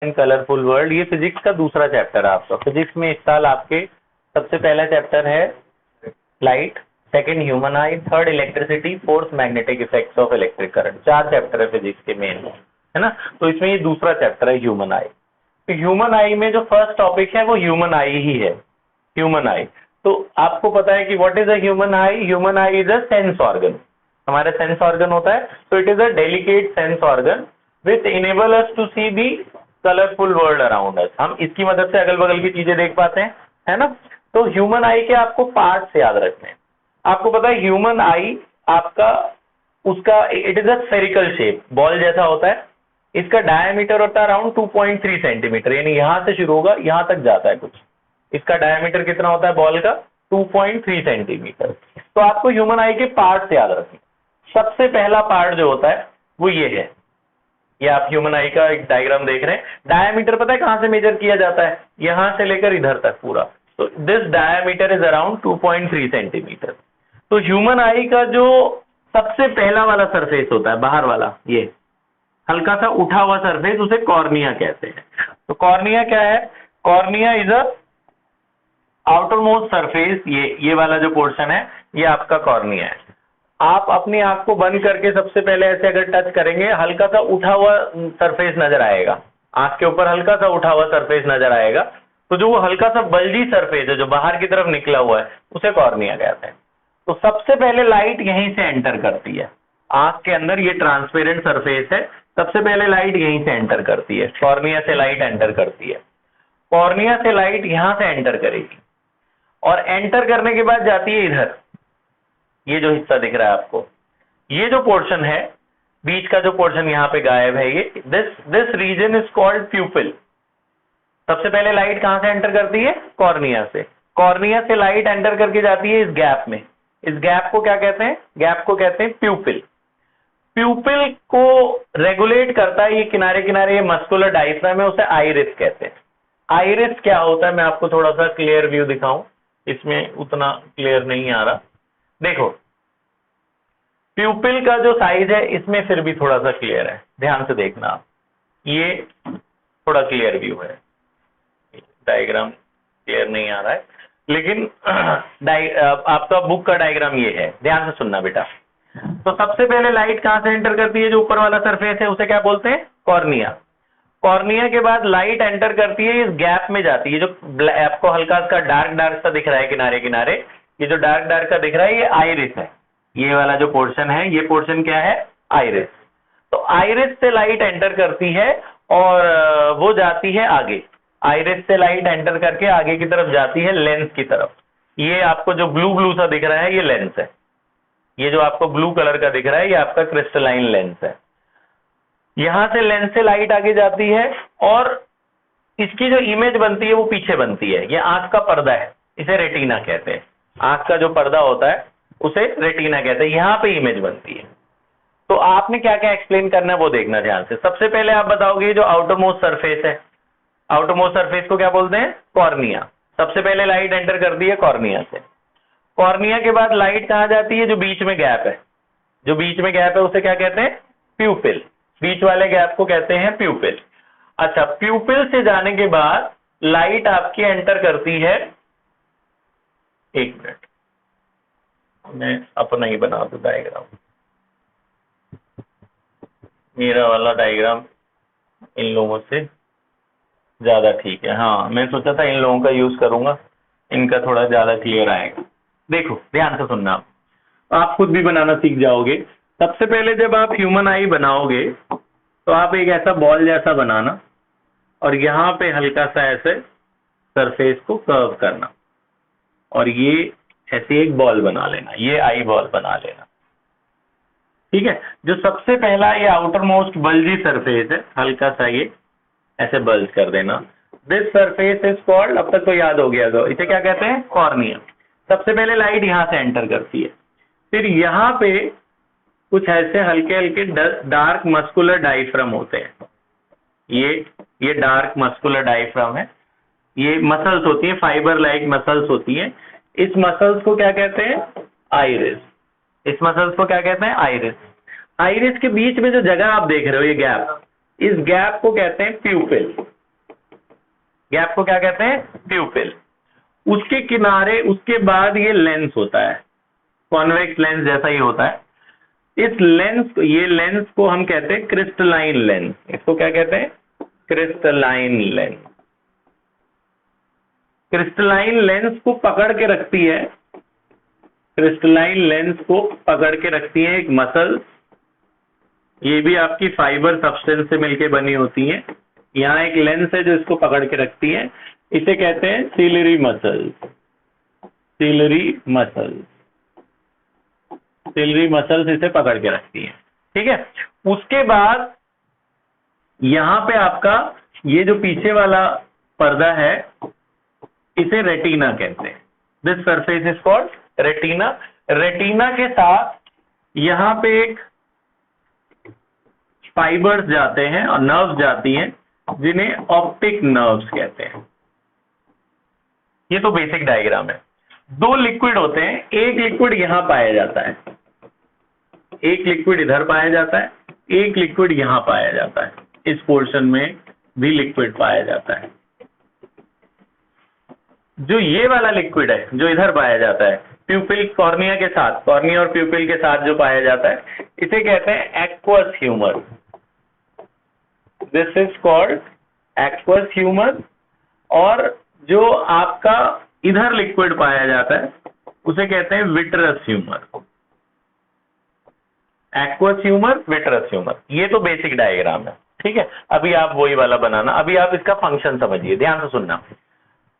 इन colourful world, ये physics का दूसरा चैप्टर है आपका। फिजिक्स में इस साल आपके सबसे पहला चैप्टर है light, second human I, third electricity, fourth magnetic effects of electric current. 4 chapter है फिजिक्स के मेन, है ना। तो इसमें ये दूसरा चैप्टर है ह्यूमन आई। तो ह्यूमन आई में जो फर्स्ट टॉपिक है वो ह्यूमन आई ही है, ह्यूमन आई। तो आपको पता है कि what is a human eye? Human eye is a sense organ. हमारा सेंस ऑर्गन होता है, तो it is a delicate sense organ which enable us to see the colourful world around us. हम इसकी मदद से अगल बगल की चीजें देख पाते हैं, है ना। तो ह्यूमन आई के आपको पार्ट्स याद रखने हैं। आपको पता है ह्यूमन आई आपका उसका it is a spherical shape, ball जैसा होता है। इसका डायमीटर होता है अराउंड 2.3 सेंटीमीटर, यानी यहां से शुरू होगा यहां तक जाता है कुछ। इसका डायमीटर कितना होता है बॉल का? 2.3 सेंटीमीटर। तो आपको ह्यूमन आई के पार्ट्स याद रखने। सबसे पहला पार्ट जो होता है वो ये है, ये आप ह्यूमन आई का एक डायग्राम देख रहे हैं। डायमीटर पता है कहां से मेजर किया जाता है? यहां से लेकर इधर तक पूरा। तो this diameter is around 2.3 centimetre. तो ह्यूमन आई का जो सबसे पहला वाला सरफेस होता है, बाहर वाला, ये हल्का सा उठा हुआ सरफेस, उसे कॉर्निया कहते हैं। तो कॉर्निया क्या है? Cornea is a outer most surface. ये वाला जो पोर्शन है ये आपका कॉर्निया है। आप अपनी आंख को बंद करके सबसे पहले ऐसे अगर टच करेंगे, हल्का सा उठा हुआ सरफेस नजर आएगा, आंख के ऊपर हल्का सा उठा हुआ सरफेस नजर आएगा। तो जो वो हल्का सा बल्जी सरफेस है जो बाहर की तरफ निकला हुआ है, उसे कॉर्निया कहते हैं। तो सबसे पहले लाइट यहीं से एंटर करती है आंख के अंदर। ये ट्रांसपेरेंट सरफेस है, सबसे पहले लाइट यहीं से एंटर करती है, कॉर्निया से लाइट एंटर करती है। कॉर्निया से लाइट यहां से एंटर करेगी और एंटर करने के बाद जाती है इधर। ये जो हिस्सा दिख रहा है आपको, ये जो पोर्शन है, बीच का जो पोर्शन यहाँ पे गायब है, ये this region is called pupil. सबसे पहले लाइट कहां से एंटर करती है? कॉर्निया से। कॉर्निया से लाइट एंटर करके जाती है इस गैप में। इस गैप को क्या कहते हैं? गैप को कहते हैं प्यूपिल। प्यूपिल को रेगुलेट करता है ये किनारे किनारे, ये मस्कुलर डायफ्राम है, उसे आइरिस कहते हैं। आइरिस क्या होता है मैं आपको थोड़ा सा क्लियर व्यू दिखाऊं, इसमें उतना क्लियर नहीं आ रहा। देखो प्यूपिल का जो साइज है इसमें फिर भी थोड़ा सा क्लियर है, ध्यान से देखना आप। ये थोड़ा क्लियर व्यू है, डायग्राम क्लियर नहीं आ रहा है, लेकिन आपका बुक का डायग्राम ये है, ध्यान से सुनना बेटा। तो सबसे पहले लाइट कहां से एंटर करती है? जो ऊपर वाला सरफेस है उसे क्या बोलते हैं? कॉर्निया। कॉर्निया के बाद लाइट एंटर करती है, इस गैप में जाती है। जो आपको हल्का सा डार्क डार्क सा दिख रहा है किनारे किनारे, ये जो डार्क डार्क का दिख रहा है ये आइरिस है। ये वाला जो पोर्शन है, ये पोर्शन क्या है? आइरिस। तो आइरिस से लाइट एंटर करती है और वो जाती है आगे। आइरिस से लाइट एंटर करके आगे की तरफ जाती है लेंस की तरफ। ये आपको जो ब्लू ब्लू सा दिख रहा है ये लेंस है। ये जो आपको ब्लू कलर का दिख रहा है ये आपका क्रिस्टलाइन लेंस है। यहां से लेंस से लाइट आगे जाती है और इसकी जो इमेज बनती है वो पीछे बनती है। ये आंख का पर्दा है, इसे रेटिना कहते हैं। आंख का जो पर्दा होता है उसे रेटिना कहते हैं, यहां पे इमेज बनती है। तो आपने क्या क्या एक्सप्लेन करना है वो देखना ध्यान से। सबसे पहले आप बताओगे जो आउटर मोस्ट सरफेस है, आउटर मोस्ट सरफेस को क्या बोलते हैं? कॉर्निया। सबसे पहले लाइट एंटर करती है कॉर्निया से। कॉर्निया के बाद लाइट कहां जाती है? जो बीच में गैप है, जो बीच में गैप है उसे क्या कहते हैं? प्यूपिल। बीच वाले गैप को कहते हैं प्यूपिल। अच्छा, प्यूपिल से जाने के बाद लाइट आपकी एंटर करती है, एक मिनट मैं अपना ही बना दूं डायग्राम, मेरा वाला डायग्राम इन लोगों से ज्यादा ठीक है। हाँ, मैं सोचा था इन लोगों का यूज करूंगा, इनका थोड़ा ज्यादा क्लियर आएगा। देखो ध्यान से सुनना, आप खुद भी बनाना सीख जाओगे। सबसे पहले जब आप ह्यूमन आई बनाओगे तो आप एक ऐसा बॉल जैसा बनाना और यहाँ पे हल्का सा ऐसे सरफेस को कर्व करना और ये ऐसे एक बॉल बना लेना, ये आई बॉल बना लेना, ठीक है। जो सबसे पहला ये आउटर मोस्ट बल्जी सरफेस है, हल्का सा ये ऐसे बल्ज कर देना। दिस सरफेस इज कॉल्ड, अब तक तो याद हो गया, तो इसे क्या कहते हैं? कॉर्निया। सबसे पहले लाइट यहां से एंटर करती है, फिर यहाँ पे कुछ ऐसे हल्के हल्के डार्क मस्कुलर डायफ्राम होते हैं। ये डार्क मस्कुलर डायफ्राम है, ये मसल्स होती है, फाइबर लाइक मसल्स होती है। इस मसल्स को क्या कहते हैं? आइरिस। इस मसल्स को क्या कहते हैं? आइरिस। आइरिस के बीच में जो जगह आप देख रहे हो ये गैप, इस गैप को कहते हैं प्यूपिल। गैप को क्या कहते हैं? प्यूपिल। उसके किनारे, उसके बाद ये लेंस होता है, कॉन्वेक्स लेंस जैसा ही होता है। इस लेंस, ये लेंस को हम कहते हैं क्रिस्टलाइन लेंस। इसको क्या कहते हैं? Crystalline lens. क्रिस्टलाइन लेंस को पकड़ के रखती है, क्रिस्टलाइन लेंस को पकड़ के रखती है एक मसल। ये भी आपकी फाइबर सब्सटेंस से मिलके बनी होती है। यहाँ एक लेंस है जो इसको पकड़ के रखती है, इसे कहते हैं ciliary muscle. Ciliary muscle, ciliary muscles इसे पकड़ के रखती है, ठीक है। उसके बाद यहां पे आपका ये जो पीछे वाला पर्दा है, इसे रेटिना कहते हैं। This surface is called retina. Retina के साथ यहां पे एक फाइबर्स जाते हैं और नर्व्स जाती हैं, जिन्हें ऑप्टिक नर्व्स कहते हैं। ये तो बेसिक डायग्राम है। दो लिक्विड होते हैं, एक लिक्विड यहां पाया जाता है, एक लिक्विड इधर पाया जाता है, एक लिक्विड यहां पाया जाता है। इस पोर्शन में भी लिक्विड पाया जाता है। जो ये वाला लिक्विड है जो इधर पाया जाता है, प्यूपिल कॉर्निया के साथ, कॉर्निया और प्यूपिल के साथ जो पाया जाता है, इसे कहते हैं aqueous humour. This is called aqueous humour. और जो आपका इधर लिक्विड पाया जाता है, उसे कहते हैं vitreous humour. Aqueous humour, vitreous humour. ये तो बेसिक डायग्राम है, ठीक है। अभी आप वही वाला बनाना, अभी आप इसका फंक्शन समझिए, ध्यान से सुनना।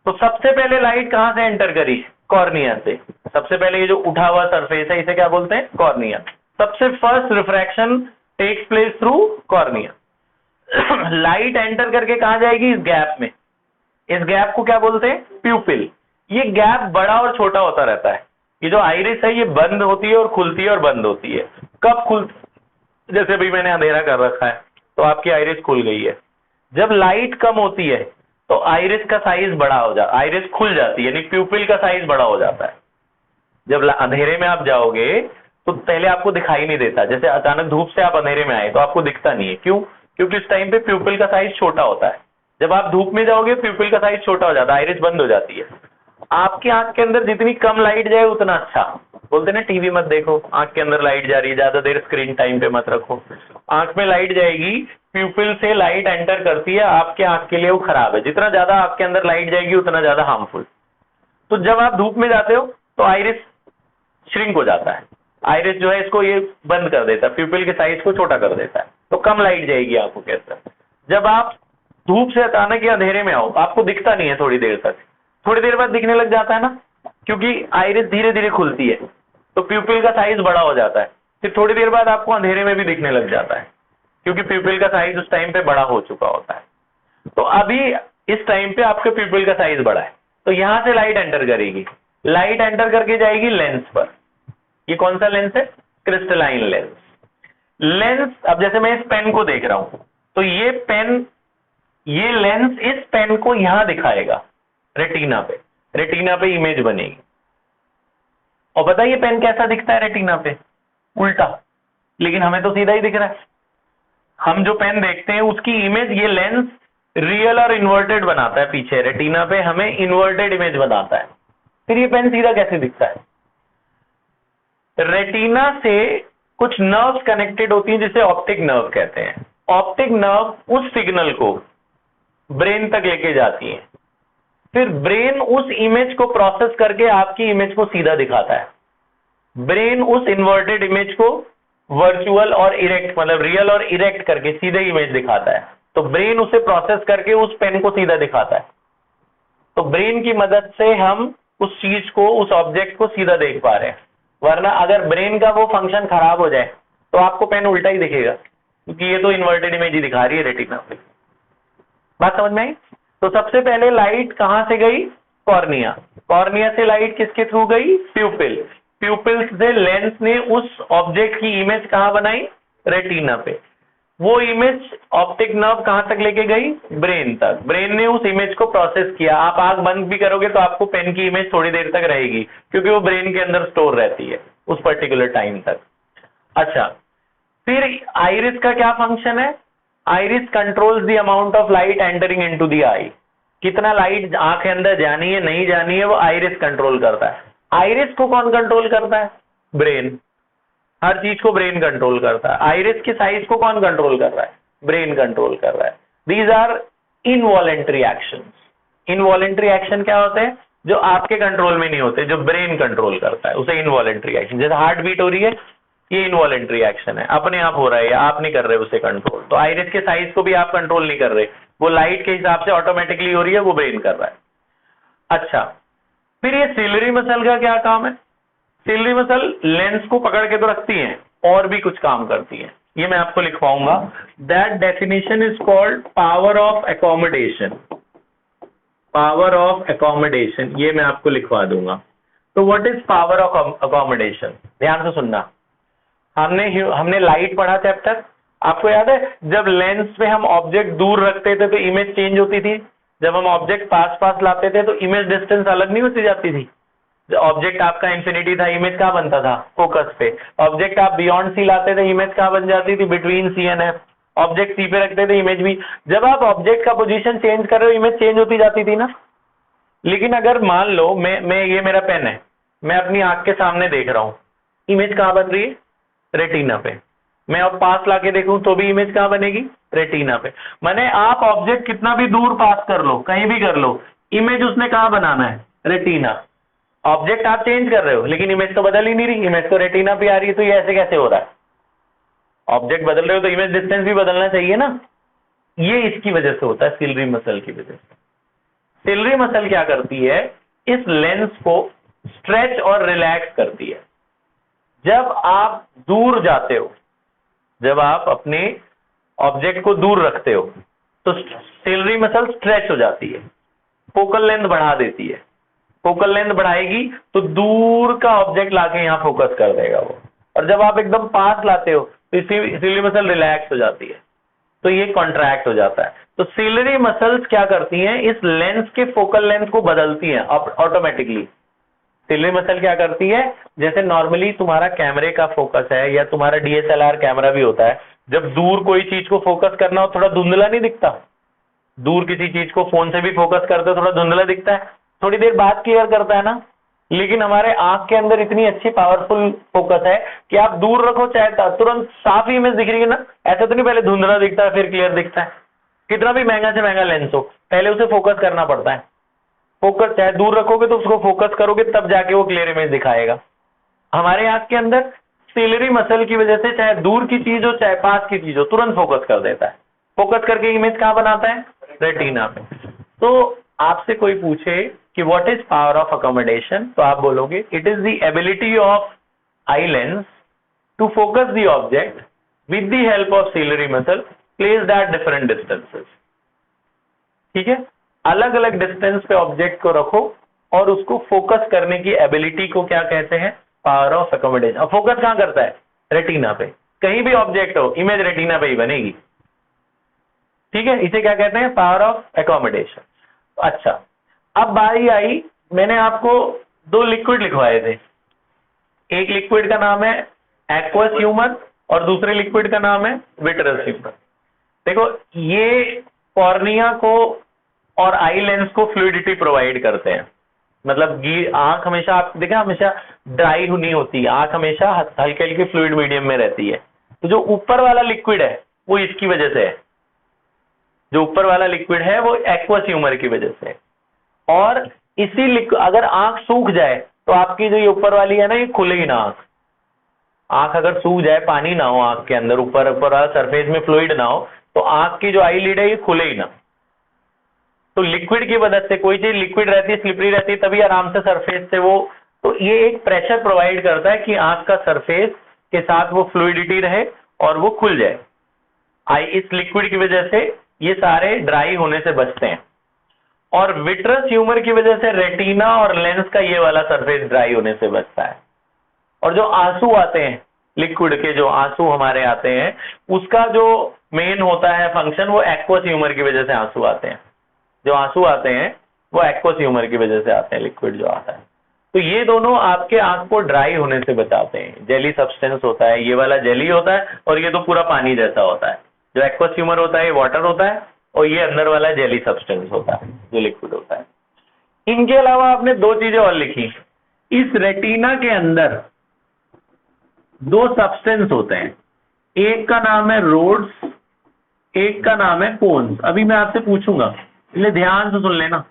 तो सबसे पहले लाइट कहां से एंटर करी? कॉर्निया से। सबसे पहले ये जो उठा हुआ सरफेस है, इसे क्या बोलते हैं? कॉर्निया। सबसे first refraction takes place through cornea. Light enter करके कहां जाएगी? इस गैप में। इस गैप को क्या बोलते हैं? प्यूपिल। ये गैप बड़ा और छोटा होता रहता है। ये जो आइरिस है, ये बंद होती है और खुलती है और बंद होती है। कब खुलती? जैसे भी मैंने अंधेरा कर रखा है तो आपकी आइरिस खुल गई है। जब लाइट कम होती है तो आइरिस का साइज बड़ा हो जाता, आइरिस खुल जाती है, यानी प्यूपिल का साइज बड़ा हो जाता है। जब अंधेरे में आप जाओगे तो पहले आपको दिखाई नहीं देता। जैसे अचानक धूप से आप अंधेरे में आए तो आपको दिखता नहीं है। क्यों? क्योंकि उस टाइम पे प्यूपिल का साइज छोटा होता है। जब आप धूप में जाओगे प्यूपिल का साइज छोटा हो जाता है, आइरिस बंद हो जाती है। आपकी आंख के अंदर जितनी कम लाइट जाए उतना अच्छा। बोलते ना टीवी मत देखो, आंख के अंदर लाइट जा रही है, ज्यादा देर स्क्रीन टाइम पे मत रखो। आंख में लाइट जाएगी, प्यूपिल से लाइट एंटर करती है, आपके आंख के लिए वो खराब है। जितना ज्यादा आपके अंदर लाइट जाएगी उतना ज्यादा हार्मफुल। तो जब आप धूप में जाते हो तो आइरिस श्रिंक हो जाता है। आइरिस जो है इसको ये बंद कर देता है, प्यूपिल के साइज को छोटा कर देता है, तो कम लाइट जाएगी आंखों के अंदर। जब आप धूप से अचानक या अंधेरे में आओ, आपको दिखता नहीं है थोड़ी देर तक, थोड़ी देर बाद दिखने लग जाता है ना, क्योंकि आइरिस धीरे धीरे खुलती है तो प्यूपिल का साइज बड़ा हो जाता है। फिर थोड़ी देर बाद आपको अंधेरे में भी दिखने लग जाता है, क्योंकि प्यूपिल का साइज उस टाइम पे बड़ा हो चुका होता है। तो अभी इस टाइम पे आपके प्यूपिल का साइज बड़ा है, तो यहां से लाइट एंटर करेगी, लाइट एंटर करके जाएगी लेंस पर। ये कौन सा लेंस है? Crystalline lens. लेंस, अब जैसे मैं इस पेन को देख रहा हूं तो ये पेन, ये लेंस इस पेन को यहां दिखाएगा रेटिना पे, रेटिना पे इमेज बनेगी। और पता है ये पेन कैसा दिखता है रेटिना पे? उल्टा। लेकिन हमें तो सीधा ही दिख रहा है। हम जो पेन देखते हैं उसकी इमेज ये लेंस रियल और इन्वर्टेड बनाता है पीछे, रेटिना पे हमें इन्वर्टेड इमेज बनाता है। फिर ये पेन सीधा कैसे दिखता है? रेटिना से कुछ नर्व्स कनेक्टेड होती हैं जिसे ऑप्टिक नर्व कहते हैं। ऑप्टिक नर्व उस सिग्नल को ब्रेन तक लेके जाती है, फिर ब्रेन उस इमेज को प्रोसेस करके आपकी इमेज को सीधा दिखाता है। ब्रेन उस इन्वर्टेड इमेज को वर्चुअल और इरेक्ट, मतलब रियल और इरेक्ट करके सीधे इमेज दिखाता है। तो ब्रेन उसे प्रोसेस करके उस पेन को सीधा दिखाता है। तो ब्रेन की मदद से हम उस चीज को, उस ऑब्जेक्ट को सीधा देख पा रहे हैं। वरना अगर ब्रेन का वो फंक्शन खराब हो जाए तो आपको पेन उल्टा ही दिखेगा, क्योंकि ये तो इन्वर्टेड इमेज ही दिखा रही है रेटिना पे। बात समझ में आई? तो सबसे पहले लाइट कहां से गई? कॉर्निया। कॉर्निया से लाइट किसके थ्रू गई? प्यूपिल। प्यूपिल से लेंस ने उस ऑब्जेक्ट की इमेज कहां बनाई? रेटिना पे। वो इमेज ऑप्टिक नर्व कहां तक लेके गई? ब्रेन तक। ब्रेन ने उस इमेज को प्रोसेस किया। आप आंख बंद भी करोगे तो आपको पेन की इमेज थोड़ी देर तक रहेगी, क्योंकि वो ब्रेन के अंदर स्टोर रहती है उस पर्टिकुलर टाइम तक। अच्छा, फिर आइरिस का क्या फंक्शन है? Iris controls the amount of light entering into the eye. कितना लाइट आंख के अंदर जानी है नहीं जानी है वो आइरिस कंट्रोल करता है। आइरिस को कौन कंट्रोल करता है? ब्रेन। हर चीज को ब्रेन कंट्रोल करता है। आइरिस की साइज को कौन कंट्रोल कर रहा है? ब्रेन कंट्रोल कर रहा है। These are involuntary actions. Involuntary action क्या होते हैं? जो आपके कंट्रोल में नहीं होते, जो ब्रेन कंट्रोल करता है, उसे इनवॉलेंट्री एक्शन। जैसे हार्ट बीट हो रही है, ये इनवॉलेंट्री एक्शन है, अपने आप हो रहा है, या आप नहीं कर रहे उसे कंट्रोल। तो आइरिस के साइज को भी आप कंट्रोल नहीं कर रहे, वो लाइट के हिसाब से ऑटोमेटिकली हो रही है, वो ब्रेन कर रहा है। अच्छा, फिर ये सिलरी मसल का क्या काम है? सिलरी मसल लेंस को पकड़ के तो रखती है, और भी कुछ काम करती है, ये मैं आपको लिखवाऊंगा। That definition is called power of accommodation. Power of accommodation, ये मैं आपको लिखवा दूंगा। तो what is power of accommodation? ध्यान से सुनना। हमने लाइट पढ़ा चैप्टर, आपको याद है? जब लेंस पे हम ऑब्जेक्ट दूर रखते थे तो इमेज चेंज होती थी, जब हम ऑब्जेक्ट पास पास लाते थे तो इमेज डिस्टेंस अलग नहीं होती जाती थी। जब ऑब्जेक्ट आपका इंफिनिटी था, इमेज कहाँ बनता था? फोकस पे। ऑब्जेक्ट आप बियॉन्ड सी लाते थे, इमेज कहाँ बन जाती थी? Between C and F. Object C पे रखते थे, इमेज भी। जब आप ऑब्जेक्ट का पोजीशन चेंज कर रहे हो, इमेज चेंज होती जाती थी ना। लेकिन अगर मान लो मैं ये मेरा पेन है, मैं अपनी आंख के सामने देख रहा हूं, इमेज कहां बन रही है? रेटिना पे। मैं अब पास लाके देखूं तो भी इमेज कहां बनेगी? रेटिना पे। माने आप ऑब्जेक्ट कितना भी दूर पास कर लो, कहीं भी कर लो, इमेज उसने कहां बनाना है? रेटिना। ऑब्जेक्ट आप चेंज कर रहे हो लेकिन इमेज तो बदल ही नहीं रही, इमेज तो रेटिना पे आ रही है। तो ये ऐसे कैसे हो रहा है? ऑब्जेक्ट बदल रहे हो तो इमेज डिस्टेंस भी बदलना चाहिए ना। ये इसकी वजह से होता है, सिलरी मसल की वजह से। सिलरी मसल क्या करती है? इस लेंस को स्ट्रेच और रिलैक्स करती है। जब आप दूर जाते हो, जब आप अपने ऑब्जेक्ट को दूर रखते हो, तो सिलरी मसल स्ट्रेच हो जाती है, फोकल लेंथ बढ़ा देती है। फोकल लेंथ बढ़ाएगी तो दूर का ऑब्जेक्ट लाके यहां फोकस कर देगा वो। और जब आप एकदम पास लाते हो तो सिलरी मसल रिलैक्स हो जाती है, तो ये कॉन्ट्रैक्ट हो जाता है। तो सिलरी मसल्स क्या करती हैं? इस लेंस के फोकल लेंथ को बदलती हैं ऑटोमेटिकली। सिलरी मसल क्या करती है? जैसे नॉर्मली तुम्हारा कैमरे का फोकस है, या तुम्हारा डीएसएलआर कैमरा भी होता है, जब दूर कोई चीज को फोकस करना हो, थोड़ा धुंधला नहीं दिखता? दूर किसी चीज को फोन से भी फोकस करते हो, थोड़ा धुंधला दिखता है, थोड़ी देर बाद क्लियर करता है ना। लेकिन हमारे आंख के अंदर इतनी अच्छी पावरफुल फोकस है कि आप दूर रखो चाहे तुरंत साफ इमेज दिख रही है ना। ऐसा तो नहीं पहले धुंधला दिखता है फिर क्लियर दिखता है। कितना भी महंगा से महंगा लेंस हो, पहले उसे फोकस करना पड़ता है। फोकस चाहे दूर रखोगे तो उसको फोकस करोगे तब जाके वो क्लियर इमेज दिखाएगा। हमारे आंख के अंदर सिलरी मसल की वजह से चाहे दूर की चीज हो चाहे पास की चीज हो, तुरंत फोकस कर देता है। फोकस करके इमेज कहां बनाता है? रेटिना पे। तो आपसे कोई पूछे कि what is power of accommodation, तो आप बोलोगे it is the ability of eye lens to focus the object with the help of ciliary muscle placed at different distances. ठीक है, अलग अलग डिस्टेंस पे ऑब्जेक्ट को रखो और उसको फोकस करने की एबिलिटी को क्या कहते हैं? Power of accommodation. और फोकस कहां करता है? रेटिना पे। कहीं भी ऑब्जेक्ट हो, इमेज रेटिना पे ही बनेगी। ठीक है, इसे क्या कहते हैं? Power of accommodation. अच्छा, अब बारी आई, मैंने आपको दो लिक्विड लिखवाए थे। एक लिक्विड का नाम है एक्वस ह्यूमर और दूसरे लिक्विड का नाम है विट्रस ह्यूमर। देखो, ये कॉर्निया को और आई लेंस को फ्लूइडिटी प्रोवाइड करते हैं। मतलब आंख हमेशा, आप देखें, हमेशा ड्राई नहीं होती, आंख हमेशा हल्के हल्के फ्लूइड मीडियम में रहती है। तो जो ऊपर वाला लिक्विड है वो इसकी वजह से है, जो ऊपर वाला लिक्विड है वो एक्वस ह्यूमर की वजह से। और इसी अगर आंख सूख जाए तो आपकी जो ये ऊपर वाली है ना, ये खुले ही ना। आंख अगर सूख जाए, पानी ना हो आंख के अंदर, ऊपर वाला सरफेस में फ्लूइड ना हो, तो आंख की जो आईलिड है ये खुले ही ना। तो लिक्विड की मदद से, कोई चीज लिक्विड रहती है, स्लिपरी रहती है, तभी आराम से सरफेस से वो, तो ये एक प्रेशर प्रोवाइड करता है कि आंख का सरफेस के साथ वो फ्लूइडिटी रहे और वो खुल जाए। इस लिक्विड की वजह से ये सारे ड्राई होने से बचते हैं। और विट्रस ह्यूमर की वजह से रेटिना और लेंस का ये वाला सरफेस ड्राई होने से बचता है। और जो आंसू आते हैं, लिक्विड के जो आंसू हमारे आते हैं, उसका जो मेन होता है फंक्शन, वो एक्वस ह्यूमर की वजह से आंसू आते हैं। जो आंसू आते हैं वो एक्वस ह्यूमर की वजह से आते हैं, लिक्विड जो आता है। तो ये दोनों आपके आंख को ड्राई होने से बचाते हैं। जेली सब्सटेंस होता है, ये वाला जेली होता है, और ये तो पूरा पानी जैसा होता है। जो एक्वस ह्यूमर होता है ये वाटर होता है, और ये अंदर वाला जेली सब्सटेंस होता है जो लिक्विड होता है। इनके अलावा आपने दो चीजें और लिखी, इस रेटिना के अंदर दो सब्सटेंस होते हैं, एक का नाम है रोड्स, एक का नाम है कोन्स। अभी मैं आपसे पूछूंगा, इसलिए ध्यान से सुन लेना।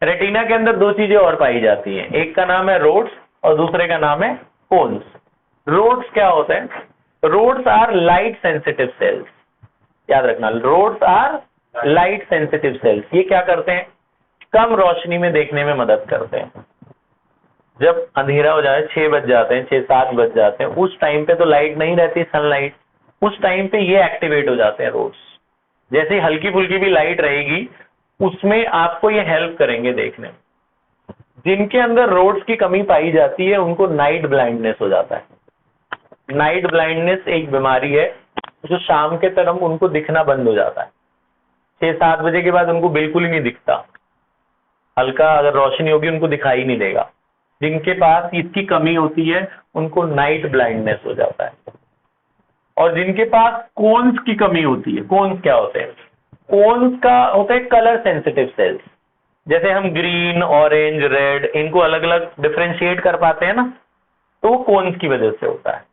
रेटिना के अंदर दो चीजें और पाई जाती हैं, एक का नाम है रोड्स और दूसरे का नाम है कोन्स। रोड्स क्या होते हैं? Rods are light sensitive cells, याद रखना, rods are light sensitive cells. ये क्या करते हैं? कम रोशनी में देखने में मदद करते हैं। जब अंधेरा हो जाए, 6 बज जाते हैं, 6-7 बज जाते हैं, उस टाइम पे तो लाइट नहीं रहती, सनलाइट, उस टाइम पे ये एक्टिवेट हो जाते हैं रोड्स। जैसे हल्की फुल्की भी लाइट रहेगी उसमें आपको ये हेल्प करेंगे देखने में। जिनके अंदर रोड्स की कमी पाई जाती है उनको नाइट ब्लाइंडनेस हो जाता है। नाइट ब्लाइंडनेस एक बीमारी है जो शाम के तरफ उनको दिखना बंद हो जाता है, 6-7 बजे के बाद उनको बिल्कुल ही नहीं दिखता, हल्का अगर रोशनी होगी उनको दिखाई नहीं देगा। जिनके पास इसकी कमी होती है उनको नाइट ब्लाइंडनेस हो जाता है। और जिनके पास कोन्स की कमी होती है, कोन्स क्या होते हैं? कोन्स का होता है कलर सेंसिटिव सेल्स। जैसे हम ग्रीन, ऑरेंज, रेड इनको अलग अलग डिफरेंशिएट कर पाते हैं ना, तो वो कोन्स की वजह से होता है।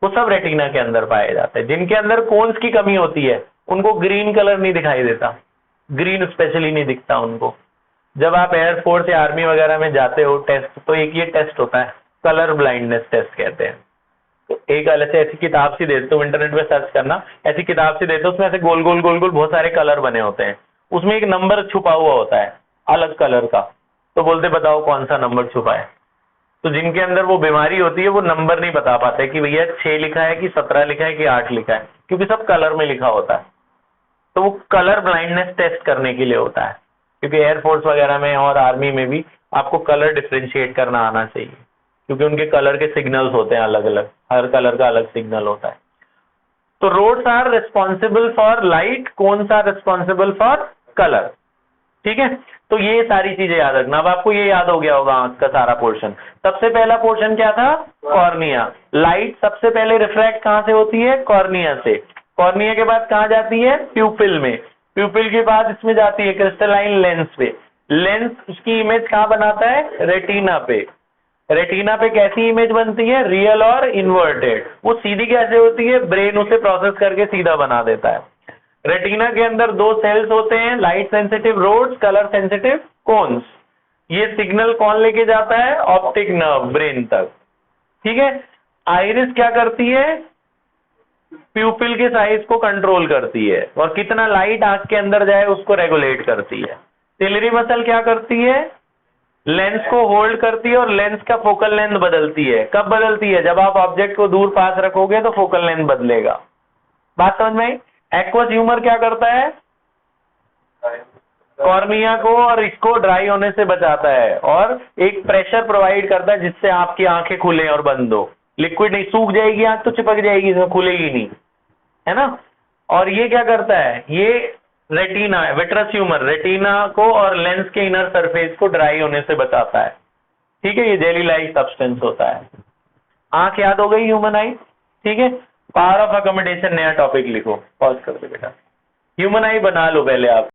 वो सब रेटिना के अंदर पाए जाते हैं। जिनके अंदर कोन्स की कमी होती है उनको ग्रीन कलर नहीं दिखाई देता, ग्रीन स्पेशली नहीं दिखता उनको। जब आप एयरफोर्स या आर्मी वगैरह में जाते हो टेस्ट, तो एक ये टेस्ट होता है, कलर ब्लाइंडनेस टेस्ट कहते हैं। तो एक अलग से ऐसी किताब सी देते हो, इंटरनेट पे सर्च करना, ऐसी किताब सी देते हो, उसमें ऐसे गोल गोल गोल गोल बहुत सारे कलर बने होते हैं, उसमें एक नंबर छुपा हुआ होता है अलग कलर का, तो बोलते बताओ कौन सा नंबर छुपा है। तो जिनके अंदर वो बीमारी होती है वो नंबर नहीं बता पाते कि भैया 6 लिखा है कि 17 लिखा है कि 8 लिखा है, क्योंकि सब कलर में लिखा होता है। तो वो कलर ब्लाइंडनेस टेस्ट करने के लिए होता है, क्योंकि एयरफोर्स वगैरह में और आर्मी में भी आपको कलर डिफरेंशिएट करना आना चाहिए, क्योंकि उनके कलर के सिग्नल्स होते हैं अलग अलग, हर कलर का अलग सिग्नल होता है। तो rods are responsible for light, cones are responsible for colour. ठीक है, तो ये सारी चीजें याद रखना। अब आपको ये याद हो गया होगा आंख का सारा पोर्शन। सबसे पहला पोर्शन क्या था? कॉर्निया। लाइट सबसे पहले रिफ्रैक्ट कहां से होती है? कॉर्निया से। कॉर्निया के बाद कहां जाती है? प्यूपिल में। प्यूपिल के बाद इसमें जाती है क्रिस्टलाइन लेंस पे। लेंस उसकी इमेज कहां बनाता है? रेटिना पे। रेटिना पे कैसी इमेज बनती है? रियल और इन्वर्टेड। वो सीधी कैसे होती है? ब्रेन उसे प्रोसेस करके सीधा बना देता है। रेटिना के अंदर दो सेल्स होते हैं, light sensitive rods, colour sensitive cones. ये सिग्नल कौन लेके जाता है? ऑप्टिक नर्व ब्रेन तक। ठीक है, आइरिस क्या करती है? प्यूपिल के साइज को कंट्रोल करती है और कितना लाइट आंख के अंदर जाए उसको रेगुलेट करती है। सिलरी मसल क्या करती है? लेंस को होल्ड करती है और लेंस का फोकल लेंथ बदलती है। कब बदलती है? जब आप ऑब्जेक्ट को दूर पास रखोगे तो फोकल लेंथ बदलेगा। बात समझ में आई? एक्वस ह्यूमर क्या करता है? कॉर्निया को और इसको ड्राई होने से बचाता है और एक प्रेशर प्रोवाइड करता है जिससे आपकी आंखें खुले और बंद हो। लिक्विड नहीं, सूख जाएगी आंख तो चिपक जाएगी, इसमें खुलेगी नहीं, है ना। और ये क्या करता है? ये रेटिना है, विट्रस ह्यूमर रेटिना को और लेंस के इनर सरफेस को ड्राई होने से बचाता है। ठीक है, ये जेली लाइक सब्सटेंस होता है। आंख याद हो गई, ह्यूमन आई। ठीक है, पावर ऑफ अकोमोडेशन नया टॉपिक लिखो, पॉज कर दो बेटा। ह्यूमन आई बना लो पहले आप।